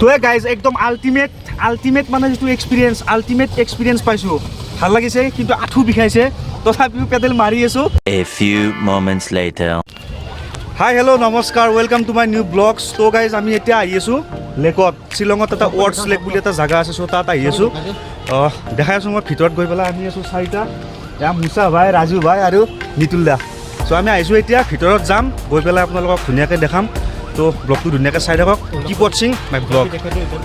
তো গাইজ একদম আল্টিমেট মানে যিটো এক্সপিৰিয়েঞ্চ পাইছোঁ, ভাল লাগিছে। কিন্তু আঁঠু বিষাইছে, তথাপিও পেডেল মাৰি আছোঁ। A few moments later. Hi hello' নমস্কাৰ, welcome to my new vlogs. তো গাইজ আমি এতিয়া আহি আছোঁ লেকত, শ্বিলঙত এটা ৱৰ্ডছ লেক বুলি এটা জেগা আছে। চ' তাত আহি আছোঁ। দেখাই আছোঁ মই ভিতৰত গৈ পেলাই আমি আছোঁ চাৰিটা, এয়া মুছা ভাই, ৰাজু ভাই আৰু নিতুল দা। চ' আমি আহিছোঁ এতিয়া ভিতৰত যাম, গৈ পেলাই আপোনালোকক ধুনীয়াকৈ দেখাম। তো ব্লগটো ধুনীয়াকৈ চাই থাকক, কিপ ৱাচিং মাই ব্লগ।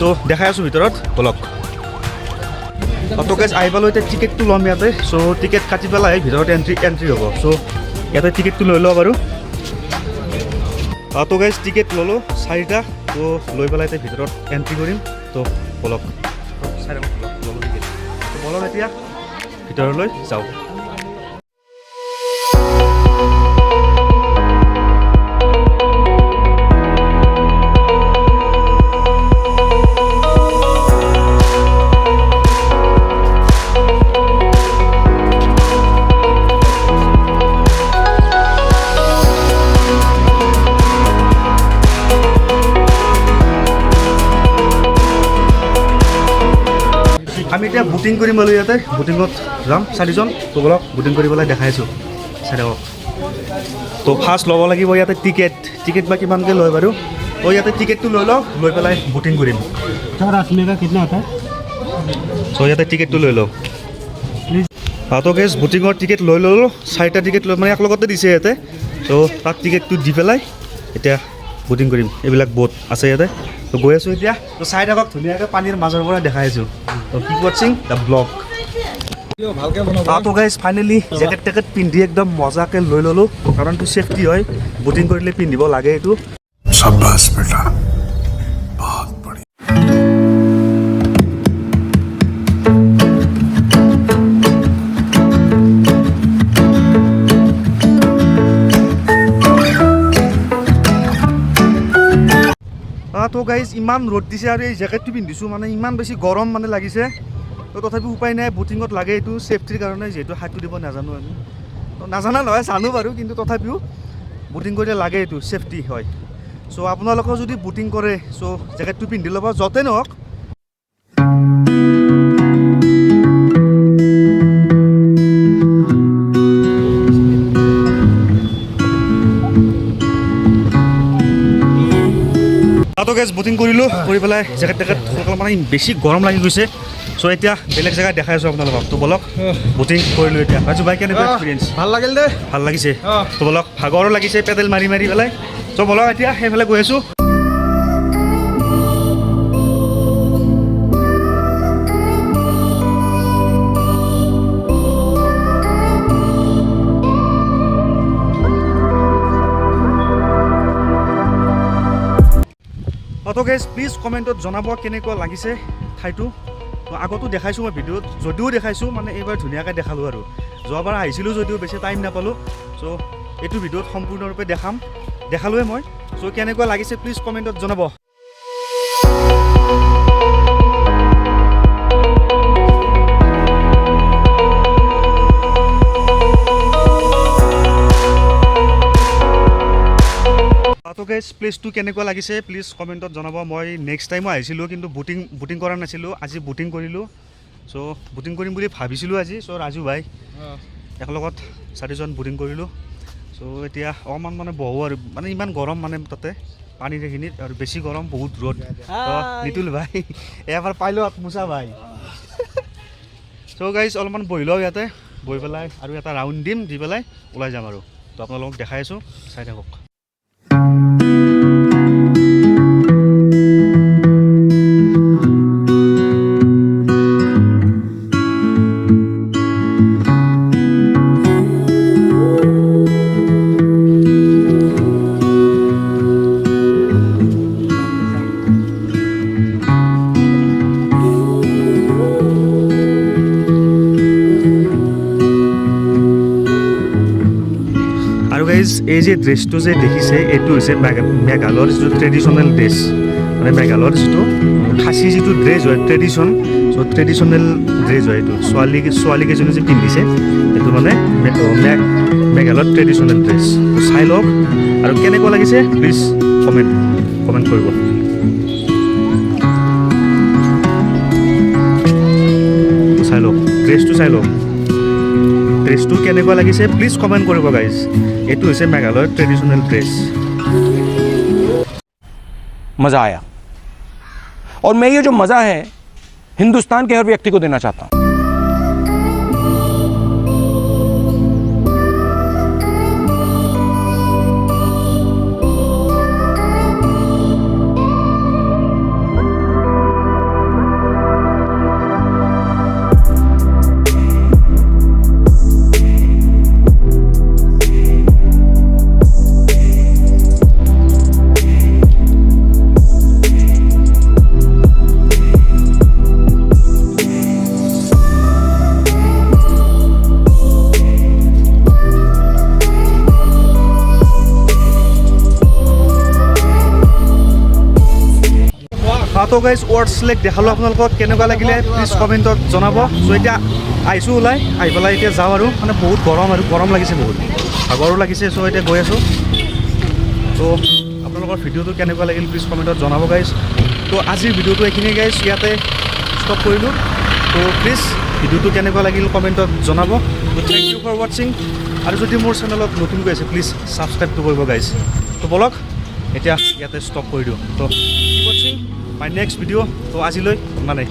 তো দেখাই আছোঁ ভিতৰত ব্লগ। তো গাইজ আহি পালোঁ, এতিয়া টিকেটটো ল'ম ইয়াতে। চ' টিকেট কাটি পেলাই ভিতৰত এণ্ট্ৰি হ'ব। চ' ইয়াতে টিকেটটো লৈ লওঁ বাৰু। তো গাইজ টিকেট ল'লোঁ চাৰিটা। তো লৈ পেলাই এতিয়া ভিতৰত এণ্ট্ৰি কৰিম। তো বলক চাই থাকক, ল'লোঁ টিকেট। তো বলক এতিয়া ভিতৰলৈ যাওঁ। আমি এতিয়া বুকিং কৰিম বাৰু, ইয়াতে বুকিঙত যাম চাৰিজন। তো বলক বুকিং কৰি পেলাই দেখাইছোঁ, চাই থাকক। তো ফাৰ্ষ্ট ল'ব লাগিব ইয়াতে টিকেট বা কিমানকৈ লয় বাৰু। তো ইয়াতে টিকেটটো লৈ লওঁ, লৈ পেলাই বুকিং কৰিম। চ' ইয়াতে টিকেটটো লৈ লওঁ। তো গেছ বুকিঙৰ টিকেট লৈ ল'লোঁ, চাৰিটা টিকেট লৈ মানে এক লগতে দিছে ইয়াতে। চ' তাত টিকেটটো দি পেলাই এতিয়া বুকিং কৰিম। এইবিলাক বোট আছে ইয়াতে। তো গৈ আছোঁ এতিয়া। তো চাই থাকক, ধুনীয়াকৈ পানীৰ মাজৰ পৰা দেখাই আছোঁ। তো কিপ ৱাচিং দ্য ব্লগ। তো গাইজ ফাইনেলি জেকেট টেকেট পিন্ধি একদম মজাকৈ লৈ ল'লোঁ, কাৰণ এইটো ছেফটি হয়, বুকিং কৰিলে পিন্ধিব লাগে এইটো। शाबाश बेटा, बहुत बढ़िया। তো গাইজ ইমান ৰ'দ দিছে আৰু এই জেকেটটো পিন্ধিছোঁ, মানে ইমান বেছি গৰম মানে লাগিছে। তো তথাপিও উপায় নাই, বুটিঙত লাগে এইটো ছেফটিৰ কাৰণে, যিহেতু হাতটো দিব নাজানো আমি। তো নাজানা নহয়, জানো বাৰু, কিন্তু তথাপিও বুটিং কৰিলে লাগে, এইটো ছেফটি হয়। চ' আপোনালোকেও যদি বুটিং কৰে, চ' জেকেটটো পিন্ধি ল'ব য'তে নহওক। তো গেছ বুকিং কৰিলোঁ, কৰি পেলাই জেকেট টেকেট সোনকালে, মানে বেছি গৰম লাগি গৈছে। চ' এতিয়া বেলেগ জেগাত দেখাই আছোঁ আপোনালোকক। তো বলক বুকিং কৰিলোঁ এতিয়া। ৰাজু ভাই কেনেকুৱা এক্সপিৰিয়েঞ্চ? ভাল লাগিল দে, ভাল লাগিছে। তো বলক ভাগৰো লাগিছে পেডেল মাৰি পেলাই। চ' বলক এতিয়া সেইফালে গৈ আছোঁ। তো গাইজ প্লিজ কমেণ্টত জনাব কেনেকুৱা লাগিছে ঠাইটো। তো আগতো দেখাইছোঁ মই ভিডিঅ'ত, যদিও দেখাইছোঁ মানে এইবাৰ ধুনীয়াকৈ দেখালোঁ আৰু। যোৱাবাৰ আহিছিলোঁ যদিও বেছি টাইম নাপালোঁ। চ' এইটো ভিডিঅ'ত সম্পূৰ্ণৰূপে দেখালোৱে মই। চ' কেনেকুৱা লাগিছে প্লিজ কমেণ্টত জনাব। তো গাইজ প্লেচটো কেনেকুৱা লাগিছে প্লিজ কমেণ্টত জনাব। মই নেক্সট টাইমো আহিছিলোঁ, কিন্তু বুটিং কৰা নাছিলোঁ, আজি বুটিং কৰিলোঁ। চ' বুটিং কৰিম বুলি ভাবিছিলোঁ আজি। চ' ৰাজু ভাই একেলগত চাৰিজন বুটিং কৰিলোঁ। চ' এতিয়া অকণমান মানে বহোঁ আৰু, মানে ইমান গৰম মানে তাতে পানীৰ সেইখিনিত, আৰু বেছি গৰম, বহুত ৰ'দ। নিতুল ভাই এবাৰ পাইলোঁ মুছা ভাই। চ' গাইজ অলপমান বহি লওঁ ইয়াতে, বহি পেলাই আৰু এটা ৰাউণ্ড দিম, দি পেলাই ওলাই যাম আৰু। তো আপোনালোকক দেখাই আছোঁ, চাই থাকক। আৰু গাইজ এই যে ড্ৰেছটো যে দেখিছে, এইটো হৈছে মেঘালয়ৰ যিটো ট্ৰেডিশ্যনেল ড্ৰেছ, মানে মেঘালয়ৰ যিটো খাচী যিটো ড্ৰেছ হয় ট্ৰেডিশ্যন। চ' ট্ৰেডিশ্যনেল ড্ৰেছ হয় এইটো। ছোৱালীকেইজনী যে পিন্ধিছে এইটো মানে মেঘালয়ৰ ট্ৰেডিশ্যনেল ড্ৰেছ। চাই লওক আৰু কেনেকুৱা লাগিছে প্লিজ কমেণ্ট কৰিব। ড্ৰেছটো চাই লওক ড্ৰেছটো কেনেকুৱা লাগিছে প্লিজ কমেণ্ট কৰিব গাইজ এইটো হৈছে মেঘালয়ৰ ট্ৰেডিশ্যনেল ড্ৰেছ मज़ा आया और मैं ये जो मज़ा है हिंदुस्तान के हर व्यक्ति को देना चाहता हूँ তো গাইজ ৱৰ্ডছ লেক দেখালোঁ আপোনালোকক কেনেকুৱা লাগিলে প্লিজ কমেণ্টত জনাব চ' এতিয়া আহিছোঁ ওলাই আহি পেলাই এতিয়া যাওঁ আৰু মানে বহুত গৰম লাগিছে বহুত ভাগৰো লাগিছে চ' এতিয়া গৈ আছোঁ তো আপোনালোকৰ ভিডিঅ'টো কেনেকুৱা লাগিল প্লিজ কমেণ্টত জনাব গাইজ তো আজিৰ ভিডিঅ'টো এইখিনিয়ে গাইজ ইয়াতে ষ্টপ কৰিলোঁ তো প্লিজ ভিডিঅ'টো কেনেকুৱা লাগিল কমেণ্টত জনাব তো থেংক ইউ ফৰ ৱাটছিং আৰু যদি মোৰ চেনেলত নতুনকৈ আছে প্লিজ ছাবস্ক্ৰাইবটো কৰিব গাইজ তো বলক এতিয়া ইয়াতে ষ্টপ কৰি দিওঁ তো কি ৱাটছিং মাই নেক্সট ভিডিঅ' তো আজিলৈ মানে